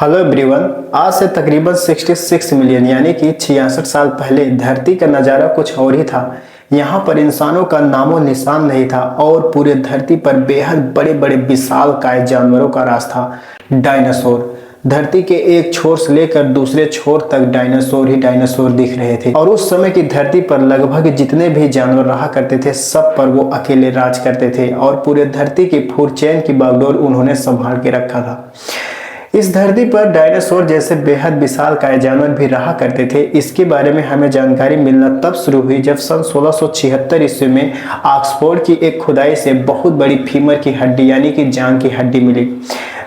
Hello everyone. आज से तकरीबन 66 मिलियन यानी कि 66 साल पहले धरती का नज़ारा कुछ और ही था। यहाँ पर इंसानों का नामो निशान नहीं था और पूरे धरती पर बेहद बड़े बड़े विशालकाय जानवरों का राज था। डायनासोर धरती के एक छोर से लेकर दूसरे छोर तक डायनासोर ही डायनासोर दिख रहे थे और उस समय की धरती पर लगभग जितने भी जानवर रहा करते थे सब पर वो अकेले राज करते थे और पूरे धरती की फूड चेन की बागडोर उन्होंने संभाल के रखा था। इस धरती पर डायनासोर जैसे बेहद विशालकाय जानवर भी रहा करते थे। इसके बारे में हमें जानकारी मिलना तब शुरू हुई जब सन 1676 ईस्वी में ऑक्सफोर्ड की एक खुदाई से बहुत बड़ी फीमर की हड्डी यानी कि जांघ की हड्डी मिली।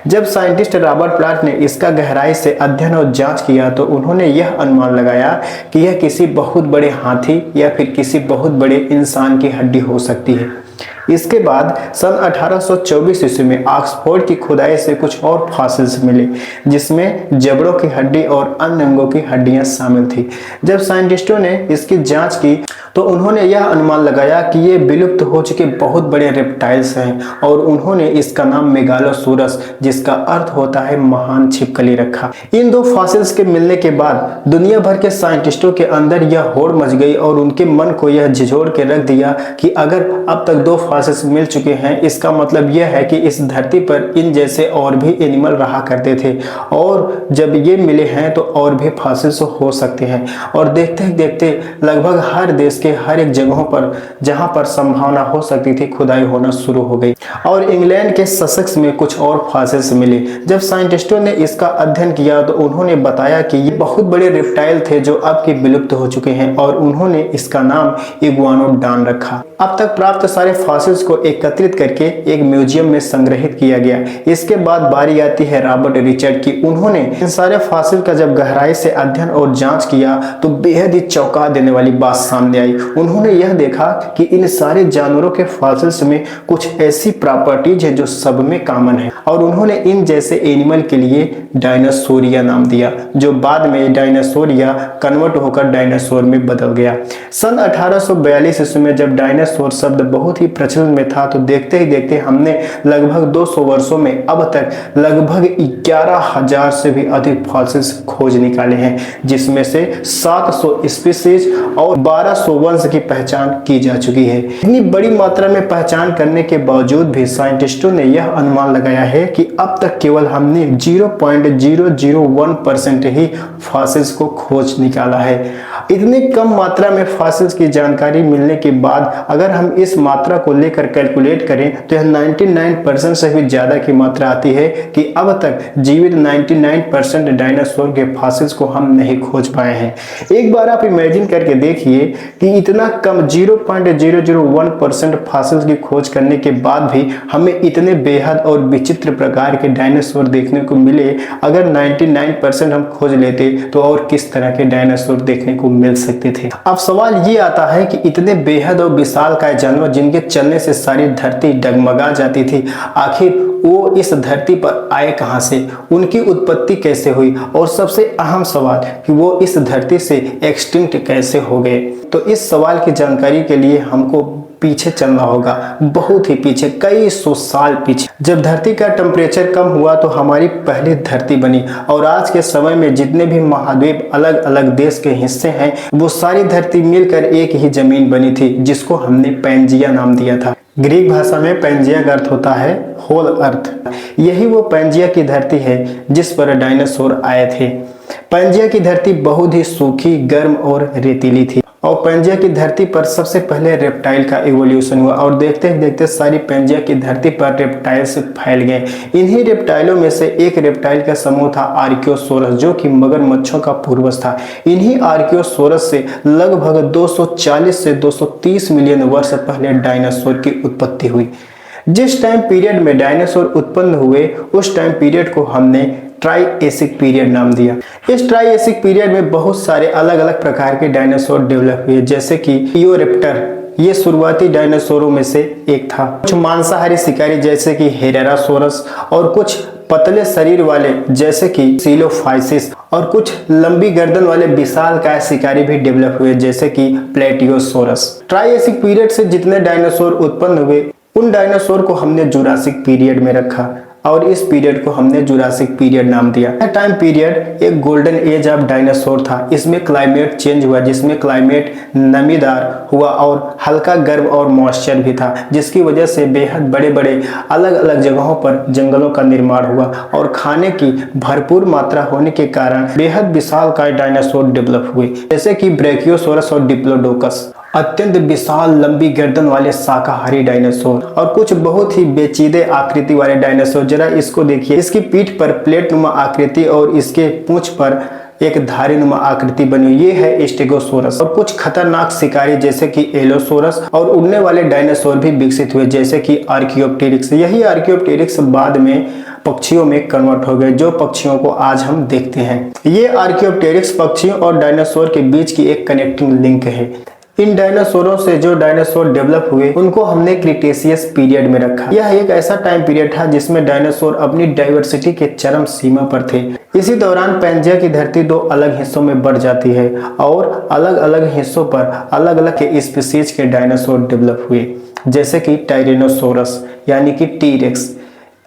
जब साइंटिस्ट रॉबर्ट प्लाट ने इसका गहराई से अध्ययन और जांच किया तो उन्होंने यह अनुमान लगाया कि यह किसी बहुत बड़े हाथी या फिर किसी बहुत बड़े इंसान की हड्डी हो सकती है। इसके बाद सन 1824 ईस्वी में ऑक्सफोर्ड की खुदाई से कुछ और फॉसिल्स मिले जिसमें जबड़ों की हड्डी और अन्य अंगों की हड्डियां शामिल थी। जब साइंटिस्टों ने इसकी जांच की तो उन्होंने यह अनुमान लगाया कि ये विलुप्त हो चुके बहुत बड़े रेप्टाइल्स हैं और उन्होंने इसका नाम मेगालोसोरस जिसका अर्थ होता है महान छिपकली रखा। इन दो फॉसिल्स के मिलने के बाद दुनिया भर के साइंटिस्टों के अंदर यह होड़ मच गई और उनके मन को यह झिझोड़ के रख दिया कि अगर अब तक दो फॉसिल्स मिल चुके हैं इसका मतलब यह है कि इस धरती पर इन जैसे और भी एनिमल रहा करते थे और जब ये मिले हैं तो और भी फॉसिल्स हो सकते हैं। और देखते ही देखते लगभग हर देश के हर एक जगहों पर जहां पर संभावना हो सकती थी खुदाई होना शुरू हो गई और इंग्लैंड के ससेक्स में कुछ और फॉसिल्स मिले। जब साइंटिस्टों ने इसका अध्ययन किया तो उन्होंने बताया कि ये बहुत बड़े रेप्टाइल थे जो अब के विलुप्त हो चुके हैं और उन्होंने इसका नाम इग्वानोडॉन रखा। अब तक प्राप्त सारे फॉसिल्स को एकत्रित करके एक म्यूजियम में संग्रहित किया गया। इसके बाद बारी आती है रॉबर्ट रिचर्ड की। उन्होंने इन सारे फॉसिल का जब गहराई से अध्ययन और जांच किया तो बेहद ही चौंका देने वाली बात सामने आई। उन्होंने यह देखा कि इन सारे जानवरों के फॉसिल्स में कुछ ऐसी प्रॉपर्टीज है जो सब में कॉमन है और उन्होंने इन जैसे एनिमल के लिए डायनासोरिया नाम दिया जो बाद में डायनासोरिया कन्वर्ट होकर डायनासोर में बदल गया। सन 1842 ईस्वी में जब डायनासोर शब्द बहुत ही प्रचलन में था तो देखते ही देखते हमने लगभग 200 वर्षों में अब तक लगभग 11,000 से भी अधिक फॉसिल्स खोज निकाले हैं जिसमें से 700 स्पीसीज और 1200 वंश की पहचान की जा चुकी है। इतनी बड़ी मात्रा में पहचान करने के बावजूद भी साइंटिस्टों ने यह अनुमान लगाया है कि अब तक केवल हमने 0.001% ही फॉसिल्स को खोज निकाला है। इतनी कम मात्रा में फॉसिल्स की जानकारी मिलने के बाद अगर हम इस मात्रा को लेकर कैलकुलेट करें तो यह 99% से भी ज्यादा की मात्रा आती है कि अब तक जीवित 99% डायनासोर के फॉसिल्स को हम नहीं खोज पाए हैं। एक बार आप इमेजिन करके देखिए कि इतना कम 0.001% फॉसिल्स की खोज करने के बाद भी हमें इतने बेहद और विचित्र प्रकार के डायनासोर देखने को मिले। अगर 99% हम खोज लेते तो और किस तरह के डायनासोर देखने को मिल सकते थे। अब सवाल ये आता है कि इतने बेहद और विशालकाय जानवर जिनके चलने से सारी धरती डगमगा जाती थी आखिर वो इस धरती पर आए कहां से, उनकी उत्पत्ति कैसे हुई और सबसे अहम सवाल कि वो इस धरती से एक्सटिंक्ट कैसे हो गए। तो इस सवाल की जानकारी के लिए हमको पीछे चलना होगा, बहुत ही पीछे, कई सौ साल पीछे। जब धरती का टेम्परेचर कम हुआ तो हमारी पहली धरती बनी और आज के समय में जितने भी महाद्वीप अलग अलग देश के हिस्से हैं वो सारी धरती मिलकर एक ही जमीन बनी थी जिसको हमने पैंजिया नाम दिया था। ग्रीक भाषा में पैंजिया का अर्थ होता है होल अर्थ। यही वो पैंजिया की धरती है जिस पर डायनासोर आए थे। पैंजिया की धरती बहुत ही सूखी, गर्म और रेतीली थी और पैंजिया की धरती पर सबसे पहले रेप्टाइल का इवोल्यूशन हुआ और देखते ही देखते सारी पैंजिया की धरती पर रेप्टाइल्स फैल गए। इन्हीं रेप्टाइलों में से एक रेप्टाइल का समूह था आर्कियोसोरस जो कि मगरमच्छों का पूर्वज था। इन्हीं आर्कियोसोरस से लगभग 240 से 230 मिलियन वर्ष पहले डायनासोर की उत्पत्ति हुई। जिस टाइम पीरियड में डायनासोर उत्पन्न हुए उस टाइम पीरियड को हमने ट्राइएसिक पीरियड नाम दिया। इस ट्राइएसिक पीरियड में बहुत सारे अलग अलग प्रकार के डायनासोर डेवलप हुए जैसे कि इयोरेप्टर, ये शुरुआती डायनासोरों में से एक था। कुछ मांसाहारी शिकारी जैसे कि हेरारासोरस और कुछ पतले शरीर वाले जैसे कि सिलोफाइसिस और कुछ लंबी गर्दन वाले विशालकाय शिकारी भी डेवलप हुए जैसे कि प्लेटियोसोरस। ट्राइएसिक पीरियड से जितने डायनासोर उत्पन्न हुए उन डायनासोर को हमने जुरासिक पीरियड में रखा और इस पीरियड को हमने जुरासिक पीरियड नाम दिया। यह टाइम पीरियड एक गोल्डन एज ऑफ डायनासोर था। इसमें क्लाइमेट चेंज हुआ, जिसमें क्लाइमेट नमीदार हुआ और हल्का गर्म और मॉइस्चर भी था, जिसकी वजह से बेहद बड़े बड़े अलग अलग जगहों पर जंगलों का निर्माण हुआ और खाने की भरपूर मात्रा होने के कारण बेहद विशालकाय डायनासोर डेवलप हुए, जैसे कि ब्रैकियोसोरस और डिप्लोडोकस, अत्यंत विशाल लंबी गर्दन वाले शाकाहारी डायनासोर, और कुछ बहुत ही पेचीदे आकृति वाले डायनासोर। जरा इसको देखिए, इसकी पीठ पर प्लेट नुमा आकृति और इसके पूंछ पर एक धारी नुमा आकृति बनी हुई, ये है स्टेगोसोरस। और कुछ खतरनाक शिकारी जैसे कि एलोसोरस और उड़ने वाले डायनासोर भी विकसित हुए, जैसे कि आर्कियोप्टेरिक्स। यही आर्कियोप्टेरिक्स बाद में पक्षियों में कन्वर्ट हो गए, जो पक्षियों को आज हम देखते हैं। ये आर्कियोप्टेरिक्स पक्षियों और डायनासोर के बीच की एक कनेक्टिंग लिंक है। इन डायनासोरों से जो डायनासोर डेवलप हुए उनको हमने क्रिटेशियस पीरियड में रखा। यह एक ऐसा टाइम पीरियड था जिसमें डायनासोर अपनी डाइवर्सिटी के चरम सीमा पर थे। इसी दौरान पैंजिया की धरती दो अलग हिस्सों में बढ़ जाती है और अलग अलग हिस्सों पर अलग अलग के स्पीसीज के डायनासोर डेवलप हुए, जैसे कि टायरेनोसोरस यानी कि टी-रेक्स,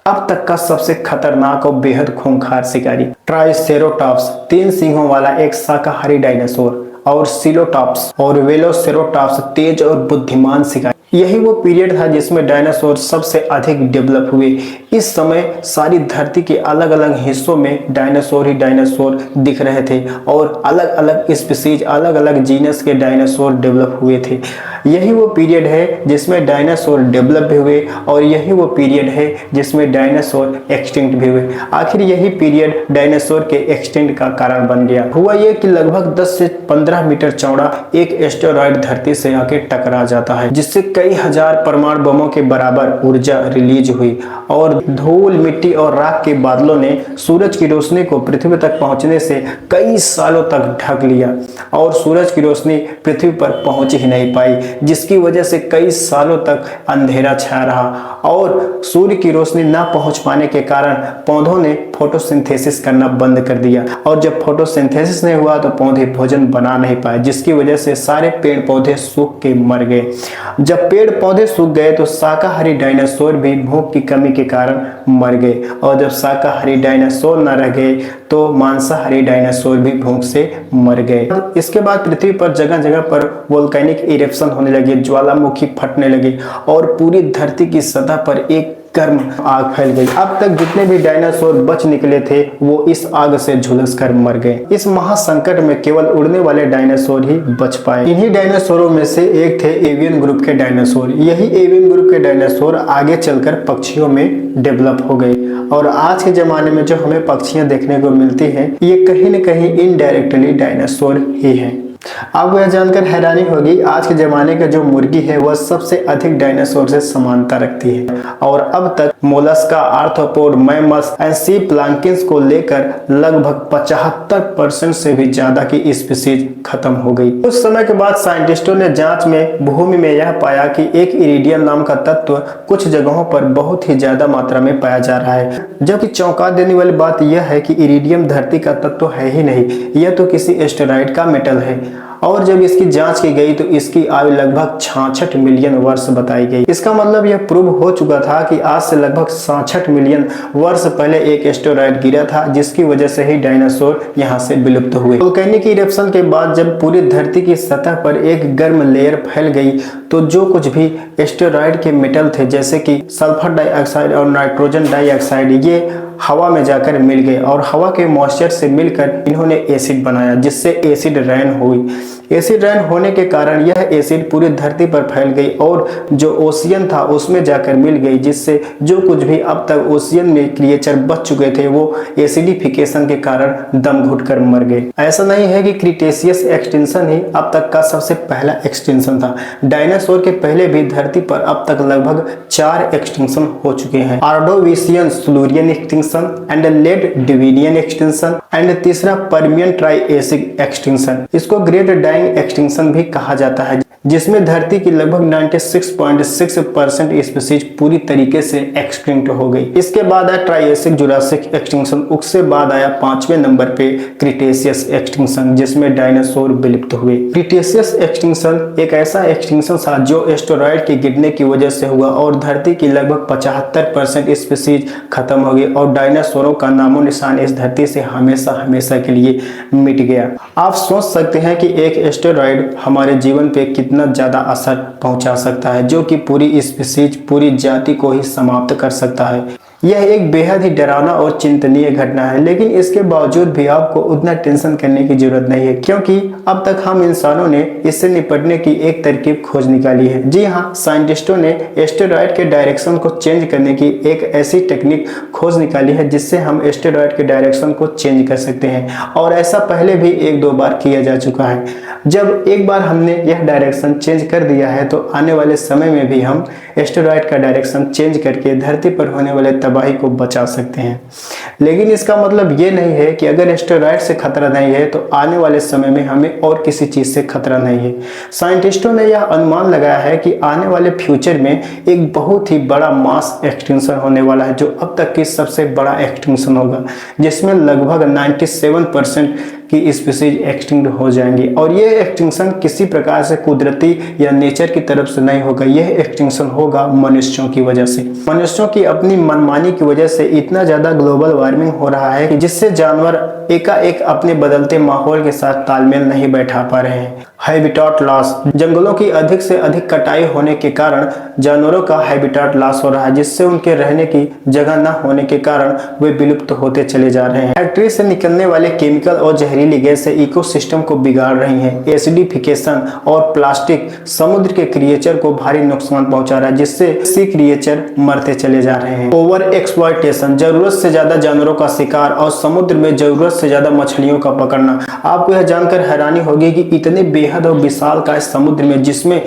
अब तक का सबसे खतरनाक और बेहद खूंखार शिकारी। ट्राइसेरोटॉप्स, 3 सिंहों वाला एक शाकाहारी डायनासोर, और सिलोटॉप्स और वेलोसिरोटॉप्स, तेज और बुद्धिमान शिकारी। यही वो पीरियड था जिसमें डायनासोर सबसे अधिक डेवलप हुए। इस समय सारी धरती के अलग अलग हिस्सों में डायनासोर ही डायनासोर दिख रहे थे और अलग अलग स्पीसीज, अलग अलग जीनस के डायनासोर डेवलप हुए थे। यही वो पीरियड है जिसमें डायनासोर डेवलप भी हुए और यही वो पीरियड है जिसमें डायनासोर एक्सटिंक्ट भी हुए। आखिर यही पीरियड डायनासोर के एक्सटिंक्ट का कारण बन गया। हुआ ये कि लगभग 10 से 15 मीटर चौड़ा एक एस्टेरॉयड धरती से आके टकरा जाता है, जिससे कई हजार परमाणु बमों के बराबर ऊर्जा रिलीज हुई और धूल, मिट्टी और राख के बादलों ने सूरज की रोशनी को पृथ्वी तक पहुंचने से कई सालों तक ढक लिया और सूरज की रोशनी पृथ्वी पर पहुंच ही नहीं पाई, जिसकी वजह से कई सालों तक अंधेरा छाया रहा और सूर्य की रोशनी न पहुंच पाने के कारण पौधों ने फोटोसिंथेसिस करना बंद कर दिया और जब फोटोसिंथेसिस नहीं हुआ तो पौधे भोजन बना नहीं पाए, जिसकी वजह से सारे पेड़ पौधे सूख के मर गए। जब पेड़ पौधे सूख गए तो शाकाहारी डायनासोर भी भूख की कमी के कारण मर गए और जब शाकाहारी डायनासोर न रह गए तो मांसाहारी डायनासोर भी भूख से मर गए। इसके बाद पृथ्वी पर जगह जगह पर वोल्केनिक इरेप्शन होने लगे, ज्वालामुखी फटने लगे और पूरी धरती की सतह पर एक गर्म आग फैल गई। अब तक जितने भी डायनासोर बच निकले थे वो इस आग से झुलस कर मर गए। इस महासंकट में केवल उड़ने वाले डायनासोर ही बच पाए। इन्हीं डायनासोरों में से एक थे एवियन ग्रुप के डायनासोर। यही एवियन ग्रुप के डायनासोर आगे चलकर पक्षियों में डेवलप हो गए और आज के जमाने में जो हमें पक्षियां देखने को मिलती हैं ये कहीं न कहीं इनडायरेक्टली डायनासोर ही है। आपको यह जानकर हैरानी होगी, आज के जमाने का जो मुर्गी है वह सबसे अधिक डायनासोर से समानता रखती है और अब तक मोलस्का, आर्थ्रोपोड, मैमल्स एंड सी प्लांकिन्स को लेकर लगभग 75% से भी ज्यादा की स्पीसीज खत्म हो गई। कुछ समय के बाद साइंटिस्टों ने जांच में भूमि में यह पाया कि एक इरिडियम नाम का तत्व कुछ जगहों पर बहुत ही ज्यादा मात्रा में पाया जा रहा है, जबकि चौंका देने वाली बात यह है कि इरिडियम धरती का तत्व है ही नहीं, यह तो किसी एस्टेरॉयड का मेटल है और जब इसकी जांच की गई तो इसकी आयु लगभग 66 मिलियन वर्ष बताई गई। इसका मतलब यह प्रूव हो चुका था कि आज से लगभग 66 मिलियन वर्ष पहले एक एस्टेरॉयड गिरा था, जिसकी वजह से ही डायनासोर यहाँ से विलुप्त हुए। वोल्केनिक इरेप्शन के बाद जब पूरी धरती की सतह पर एक गर्म लेयर फैल गई तो जो कुछ भी एस्टेरॉयड के मेटल थे जैसे कि सल्फर डाइऑक्साइड और नाइट्रोजन डाइऑक्साइड, ये हवा में जाकर मिल गए और हवा के मॉइस्चर से मिलकर इन्होंने एसिड बनाया, जिससे एसिड रेन हुई। एसिड रेन होने के कारण यह एसिड पूरी धरती पर फैल गई और जो ओशियन था उसमें जाकर मिल गई, जिससे जो कुछ भी अब तक ओशियन में क्रिएचर बच चुके थे वो एसिडिफिकेशन के कारण दम घुटकर मर गए। ऐसा नहीं है कि क्रिटेशियस एक्सटिंक्शन ही अब तक का सबसे पहला एक्सटिंक्शन था। डायनासोर के पहले भी धरती पर अब तक लगभग 4 एक्सटिंक्शन हो चुके हैं। Ordovician Silurian extinction and late Devonian extinction and तीसरा पर्मियन ट्राइएसिक एक्सटिंक्शन। इसको ग्रेट गैंग एक्सटिंक्शन भी कहा जाता है, जिसमें धरती की लगभग 96.6% स्पीशीज पूरी तरीके से एक्सटिंक्ट हो गई। इसके बाद आया ट्राइएसिक जुरासिक एक्सटिंक्शन, उससे बाद आया 5वें नंबर पे क्रिटेशियस एक्सटिंक्शन, जिसमें डायनासोर विलुप्त हुए। क्रिटेशियस एक्सटिंक्शन एक ऐसा एक्सटिंक्शन था जो एस्टेरॉयड के गिरने की वजह से हुआ और धरती की लगभग 75% स्पीशीज खत्म हो गई और डायनासोरों का नामो निशान इस धरती से हमेशा हमेशा के लिए मिट गया। आप सोच सकते हैं कि एक एस्टेरॉयड हमारे जीवन पे कितना ज्यादा असर पहुंचा सकता है, जो कि पूरी स्पीशीज, पूरी जाति को ही समाप्त कर सकता है। यह एक बेहद ही डरावना और चिंतनीय घटना है, लेकिन इसके बावजूद भी आपको उतना टेंशन करने की जरूरत नहीं है, क्योंकि अब तक हम इंसानों ने इससे निपटने की एक तरकीब खोज निकाली है। जी हाँ, साइंटिस्टों ने एस्टेरॉयड के डायरेक्शन को चेंज करने की एक ऐसी टेक्निक खोज निकाली है जिससे हम एस्टेरॉयड के डायरेक्शन को चेंज कर सकते हैं, और ऐसा पहले भी 1-2 बार किया जा चुका है। जब एक बार हमने यह डायरेक्शन चेंज कर दिया है तो आने वाले समय में भी हम एस्टेरॉयड का डायरेक्शन चेंज करके धरती पर होने वाले तबाही को बचा सकते हैं। लेकिन इसका मतलब ये नहीं है कि अगर एस्टेरॉयड से खतरा नहीं है तो आने वाले समय में हमें और किसी चीज से खतरा नहीं है। साइंटिस्टों ने यह अनुमान लगाया है कि आने वाले फ्यूचर में एक बहुत ही बड़ा मास एक्सटिंक्शन होने वाला है, जो अब तक की सबसे बड़ा एक्सटिंक्शन होगा, जिसमें लगभग 97% की स्पीशीज एक्सटिंक्ट हो जाएंगी। और यह एक्सटिंक्शन किसी प्रकार से कुदरती या नेचर की तरफ से नहीं होगा, यह एक्सटिंक्शन होगा मनुष्यों की वजह से। मनुष्यों की अपनी मनमानी की वजह से इतना ज्यादा ग्लोबल वार्मिंग हो रहा है कि जिससे जानवर एकाएक अपने बदलते माहौल के साथ तालमेल नहीं बैठा पा रहे हैं। हैबिटाट लॉस, जंगलों की अधिक से अधिक कटाई होने के कारण जानवरों का हैबिटाट लॉस हो रहा है, जिससे उनके रहने की जगह न होने के कारण वे विलुप्त होते चले जा रहे हैं। फैक्ट्री से निकलने वाले केमिकल और जहरीली गैस से इकोसिस्टम को बिगाड़ रही हैं। एसिडिफिकेशन और प्लास्टिक समुद्र के क्रिएचर को भारी नुकसान पहुंचा रहा है, जिससे सी क्रिएचर मरते चले जा रहे हैं। ओवर एक्सप्लॉयटेशन, जरूरत से ज्यादा जानवरों का शिकार और समुद्र में जरूरत से ज्यादा मछलियों का पकड़ना। आपको यह जानकर हैरानी होगी कि इतने बेहद और विशाल का समुद्र में, जिसमें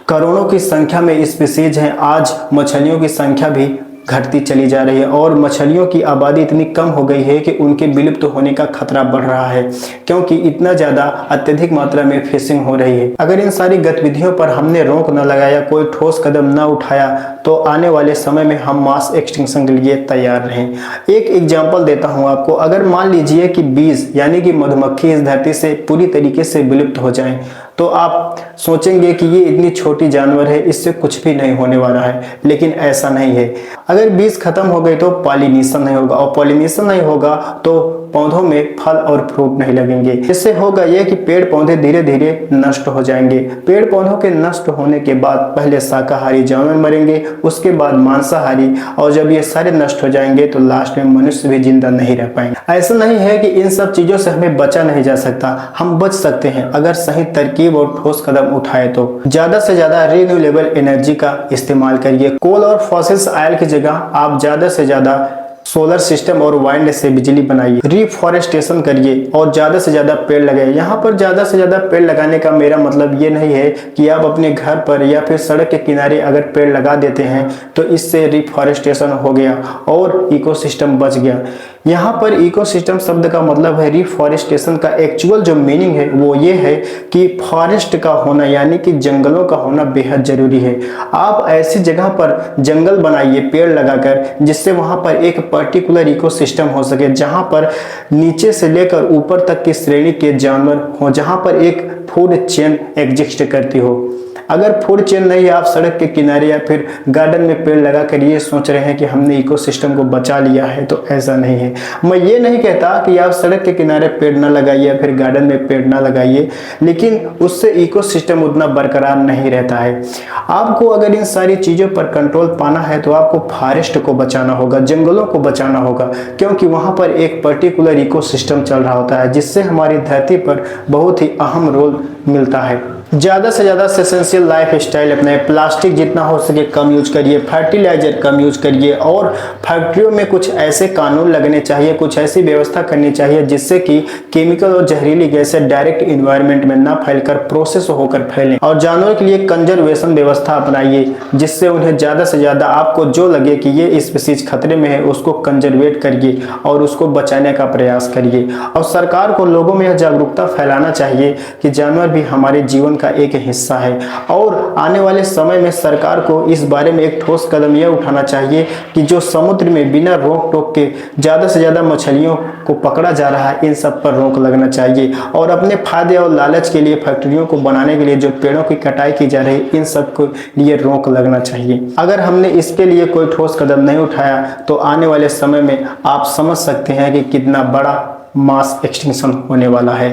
करोड़ों की संख्या में स्पीशीज हैं, आज मछलियों की संख्या भी घटती चली जा रही है और मछलियों की आबादी इतनी कम हो गई है कि उनके विलुप्त होने का खतरा बढ़ रहा है, क्योंकि इतना ज्यादा अत्यधिक मात्रा में फिशिंग हो रही है। अगर इन सारी गतिविधियों पर हमने रोक न लगाया, कोई ठोस कदम न उठाया, तो आने वाले समय में हम मास एक्सटिंक्शन के लिए तैयार रहें। एक एग्जाम्पल देता हूं आपको। अगर मान लीजिए कि बीज यानी कि मधुमक्खी इस धरती से पूरी तरीके से विलुप्त हो जाएं, तो आप सोचेंगे कि ये इतनी छोटी जानवर है, इससे कुछ भी नहीं होने वाला है, लेकिन ऐसा नहीं है। अगर बीज खत्म हो गए तो पॉलिनेशन नहीं होगा, और पॉलिनेशन नहीं होगा तो पौधों में फल और फ्रूट नहीं लगेंगे। इससे होगा यह कि पेड़ पौधे धीरे धीरे नष्ट हो जाएंगे। पेड़ पौधों के नष्ट होने के बाद पहले शाकाहारी जानवर मरेंगे, उसके बाद मांसाहारी, और जब ये सारे नष्ट हो जाएंगे तो लास्ट में मनुष्य भी जिंदा नहीं रह पाएंगे। ऐसा नहीं है कि इन सब चीजों से हमें बचा नहीं जा सकता, हम बच सकते हैं अगर सही तरकीब और ठोस कदम उठाए तो। ज्यादा से ज्यादा रिन्यूएबल एनर्जी का इस्तेमाल करिए। कोल और फॉसिल्स ऑयल की जगह आप ज्यादा से ज्यादा सोलर सिस्टम और वाइंड से बिजली बनाइए। रिफॉरेस्टेशन करिए और ज्यादा से ज्यादा पेड़ लगाइए। यहाँ पर ज्यादा से ज्यादा पेड़ लगाने का मेरा मतलब ये नहीं है कि आप अपने घर पर या फिर सड़क के किनारे अगर पेड़ लगा देते हैं तो इससे रिफॉरेस्टेशन हो गया और इकोसिस्टम बच गया। यहाँ पर इकोसिस्टम शब्द का मतलब है रिफॉरेस्टेशन का एक्चुअल जो मीनिंग है वो ये है कि फॉरेस्ट का होना यानी कि जंगलों का होना बेहद जरूरी है। आप ऐसी जगह पर जंगल बनाइए पेड़ लगाकर, जिससे वहां पर एक पर्टिकुलर इकोसिस्टम हो सके, जहां पर नीचे से लेकर ऊपर तक की श्रेणी के जानवर हो, जहां पर एक फूड चेन एग्जिस्ट करती हो। अगर फूड चेन नहीं है, आप सड़क के किनारे या फिर गार्डन में पेड़ लगाकर ये सोच रहे हैं कि हमने इकोसिस्टम को बचा लिया है, तो ऐसा नहीं है। मैं ये नहीं कहता कि आप सड़क के किनारे पेड़ ना लगाइए या फिर गार्डन में पेड़ ना लगाइए, लेकिन उससे इकोसिस्टम उतना बरकरार नहीं रहता है। आपको अगर इन सारी चीज़ों पर कंट्रोल पाना है तो आपको फॉरेस्ट को बचाना होगा, जंगलों को बचाना होगा, क्योंकि वहाँ पर एक पर्टिकुलर इकोसिस्टम चल रहा होता है जिससे हमारी धरती पर बहुत ही अहम रोल मिलता है। ज़्यादा से ज़्यादा एसेंशियल लाइफ स्टाइल अपनाएं, प्लास्टिक जितना हो सके कम यूज करिए, फर्टिलाइजर कम यूज करिए और फैक्ट्रियों में कुछ ऐसे कानून लगने चाहिए, कुछ ऐसी व्यवस्था करनी चाहिए जिससे कि केमिकल और जहरीली गैसें डायरेक्ट इन्वायरमेंट में ना फैलकर प्रोसेस होकर फैलें। और जानवर के लिए कंजर्वेशन व्यवस्था अपनाइए जिससे उन्हें ज़्यादा से ज़्यादा आपको जो लगे कि ये स्पीशीज खतरे में है उसको कंजर्वेट करिए और उसको बचाने का प्रयास करिए। और सरकार को लोगों में यह जागरूकता फैलाना चाहिए कि जानवर भी हमारे जीवन का एक हिस्सा है। और आने वाले समय में सरकार को इस बारे में एक ठोस कदम यह उठाना चाहिए कि जो समुद्र में बिना रोक टोक के ज़्यादा से ज़्यादा मछलियों को पकड़ा जा रहा है इन सब पर रोक लगना चाहिए। और अपने फायदे और लालच के लिए फैक्ट्रियों को बनाने के लिए जो पेड़ों की कटाई की जा रही है इन सब के लिए रोक लगना चाहिए। अगर हमने इसके लिए कोई ठोस कदम नहीं उठाया तो आने वाले समय में आप समझ सकते हैं कि कितना बड़ा मास एक्सटिंक्शन होने वाला है।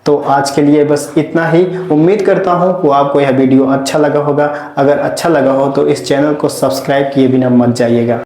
तो आज के लिए बस इतना ही। उम्मीद करता हूँ कि आपको यह वीडियो अच्छा लगा होगा। अगर अच्छा लगा हो तो इस चैनल को सब्सक्राइब किए बिना मत जाइएगा।